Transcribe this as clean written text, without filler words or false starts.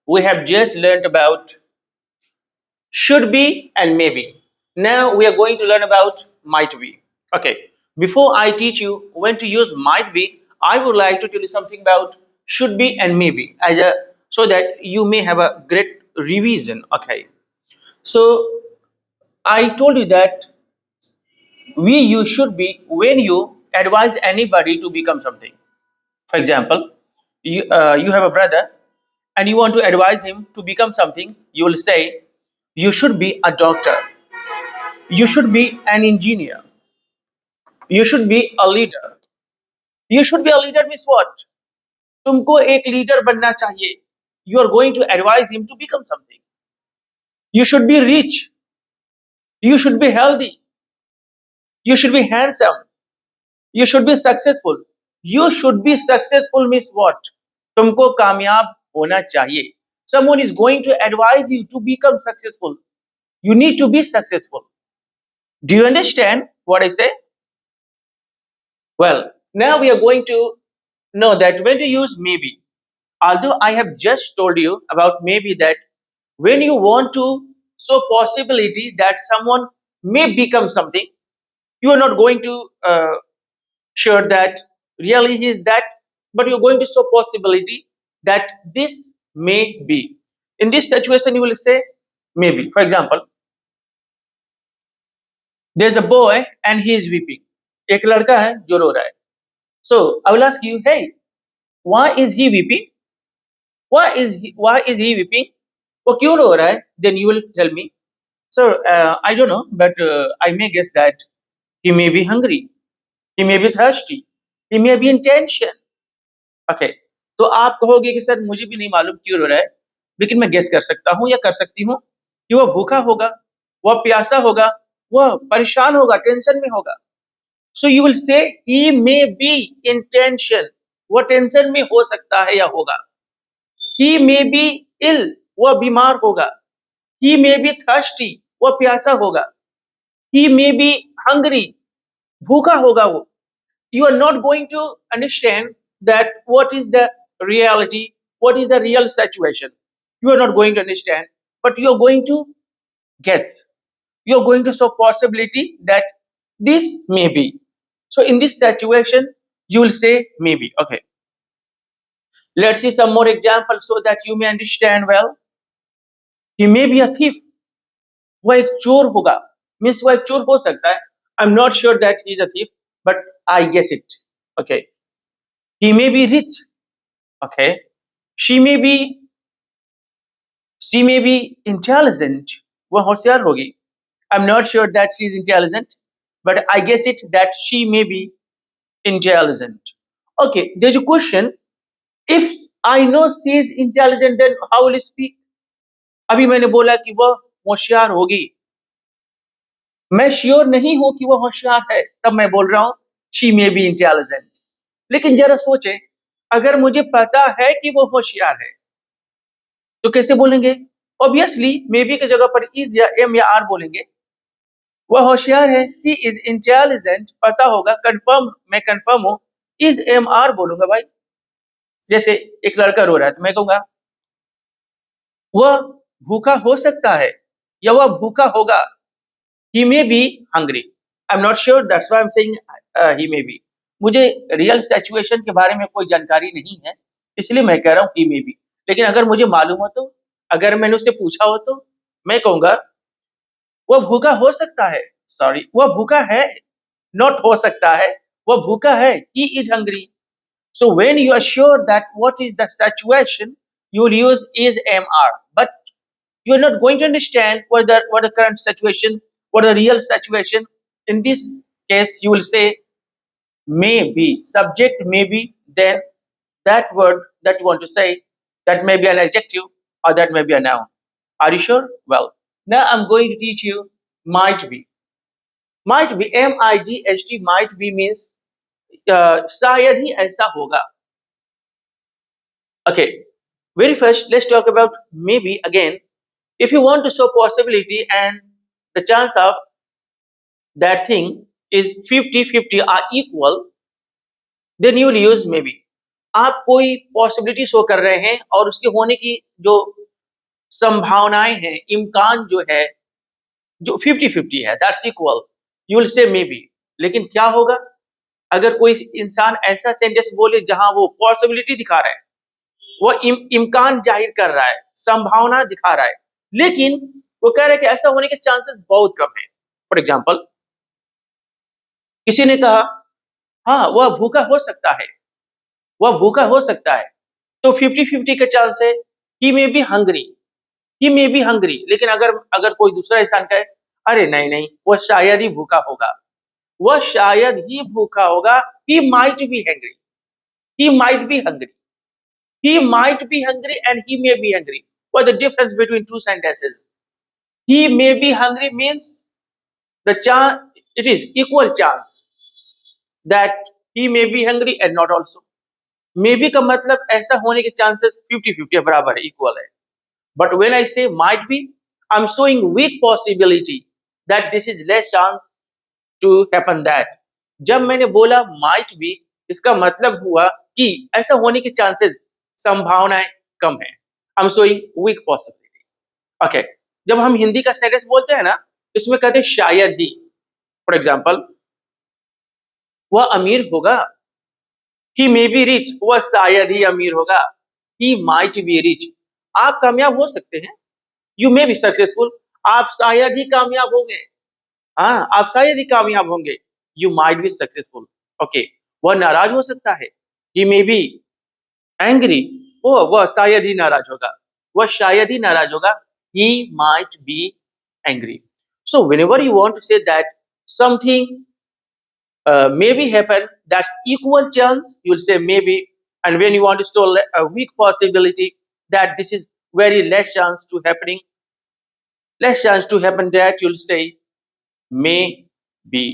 We have just learned about should be and maybe. Now we are going to learn about might be. Okay, before I teach you when to use might be, I would like to tell you something about should be and maybe as a so that you may have a great revision. Okay, so I told you that we use should be when you advise anybody to become something. For example, you have a brother and you want to advise him to become something. You will say, you should be a doctor, you should be an engineer, you should be a leader. You should be a leader means what? तुमको एक leader बनना चाहिए. You are going to advise him to become something. You should be rich, you should be healthy, you should be handsome, you should be successful. You should be successful means what? तुमको कामयाब होना चाहिए. Someone is going to advise you to become successful. You need to be successful. Do you understand what I say? Well, now we are going to know that when to use maybe. Although I have just told you about maybe that when you want to show possibility that someone may become something, you are not going to sure that really he is that, but you're going to show possibility that this may be. In this situation, you will say maybe. For example, there's a boy and he is weeping. एक लड़का है जो रो रहा है. So I will ask you, hey, why is he weeping? Why is he weeping? वो क्यों रो रहा है? Then you will tell me. So I don't know, but I may guess that he may be hungry, he may be thirsty, he may be in tension. Okay. तो आप कहोगे कि sir मुझे भी नहीं मालूम क्यों रो रहा है, लेकिन मैं गेस कर सकता हूँ या कर सकती हूँ कि वह भूखा होगा, वह प्यासा होगा, वह परेशान होगा, टेंशन में होगा. So you will say he may be in tension. वह टेंशन में हो सकता है या होगा. He may be ill. वह बीमार होगा. He may be thirsty. वह प्यासा होगा. He may be hungry. भूखा होगा वो. You are not going to understand that what is the reality, what is the real situation. You are not going to understand, but you are going to guess. You are going to show possibility that this may be. So in this situation, you will say maybe. Okay. Let's see some more examples so that you may understand well. He may be a thief. वह एक चोर होगा. Means वह एक चोर हो सकता है. I'm not sure that he is a thief, but I guess it. Okay. He may be rich. Okay. She may be she may be intelligent. वह होशियार होगी. I'm not sure that she is intelligent, but I guess it that she may be intelligent. Okay, there's a question. If I know she is intelligent, then how will I speak? अभी मैंने बोला कि वह होशियार होगी. मैं sure नहीं हूं कि वह होशियार है, तब मैं बोल रहा हूं she may be intelligent. लेकिन जरा सोचे, अगर मुझे पता है कि वो होशियार है, तो कैसे बोलेंगे? ऑब्वियसली मे बी की जगह पर इज या एम या आर बोलेंगे. वह होशियार है, सी इज इंटेलिजेंट, पता होगा, कंफर्म, मैं कंफर्म हूं, इज एम आर बोलूंगा भाई. जैसे एक लड़का रो रहा है तो मैं कहूंगा वह भूखा हो सकता है या वह भूखा होगा. He may be hungry. I am not sure, that's why I am saying he may be. मुझे रियल सिचुएशन के बारे में कोई जानकारी नहीं है, इसलिए मैं कह रहा हूं ही मे बी. लेकिन अगर मुझे मालूम हो तो, अगर मैंने उससे पूछा हो तो मैं कहूंगा वह भूखा हो सकता है. सॉरी, वह भूखा है, नॉट हो सकता है, वह भूखा है. He is hungry. So when you are sure that what is the situation, you will use is MR. But you are not going to understand what the current situation, what the real situation. In this case, you will say may be. Subject may be. Then that word that you want to say, that may be an adjective or that may be a noun. Are you sure? Well, now I'm going to teach you might be. Might be, MIGHT, might be means शायद ही ऐसा होगा. Okay, very first let's talk about maybe again. If you want to show possibility and the chance of that thing is 50-50 are equal, then you will use maybe. आप कोई possibility show कर रहे हैं और उसके होने की जो संभावनाएं हैं, इम्कान जो है, जो 50-50 है, that's equal, you will say may be. लेकिन क्या होगा अगर कोई इंसान ऐसा सेंटेंस बोले जहां वो पॉसिबिलिटी दिखा रहा है, वो इम्कान जाहिर कर रहा है, संभावना दिखा रहा है, लेकिन वो कह रहा है कि ऐसा होने के चांसेस बहुत कम है। फॉर एग्जाम्पल, किसी ने कहा हाँ वह भूखा हो सकता है, वह भूखा हो सकता है, तो 50-50 के चांस है, he may be hungry, he may be hungry. लेकिन अगर अगर कोई दूसरा इंसान कहे अरे नहीं नहीं वह शायद ही भूखा होगा, वह शायद ही भूखा होगा, he might be hungry, he might be hungry, he might be hungry and he may be hungry. What's the difference between two sentences? He may be hungry means the chance, it is equal chance that he may be hungry and not also. May be का मतलब ऐसा होने के chances 50-50 बराबर है, equal है. But when I say might be, I'm showing weak possibility that this is less chance to happen that. जब मैंने बोला might be, इसका मतलब हुआ कि ऐसा होने के चांसेस, संभावनाएं कम है। I'm showing weak possibility. Okay. जब हम हिंदी का सेंटेंस बोलते हैं ना, इसमें कहते हैं शायद ही। फॉर एग्जाम्पल, वह अमीर होगा, he may be rich, वह शायद ही अमीर होगा, he might be rich. आप कामयाब हो सकते हैं, you may be successful, आप शायद ही कामयाब होंगे, हाँ आप शायद ही कामयाब होंगे, you might be successful. Okay. वह नाराज हो सकता है, he may be angry, वह शायद ही नाराज होगा, वह शायद ही नाराज होगा, he might be angry. So whenever you want to say that something maybe happen, that's equal chance, you will say maybe. And when you want to show a weak possibility that this is very less chance to happening, less chance to happen, that you'll say may be.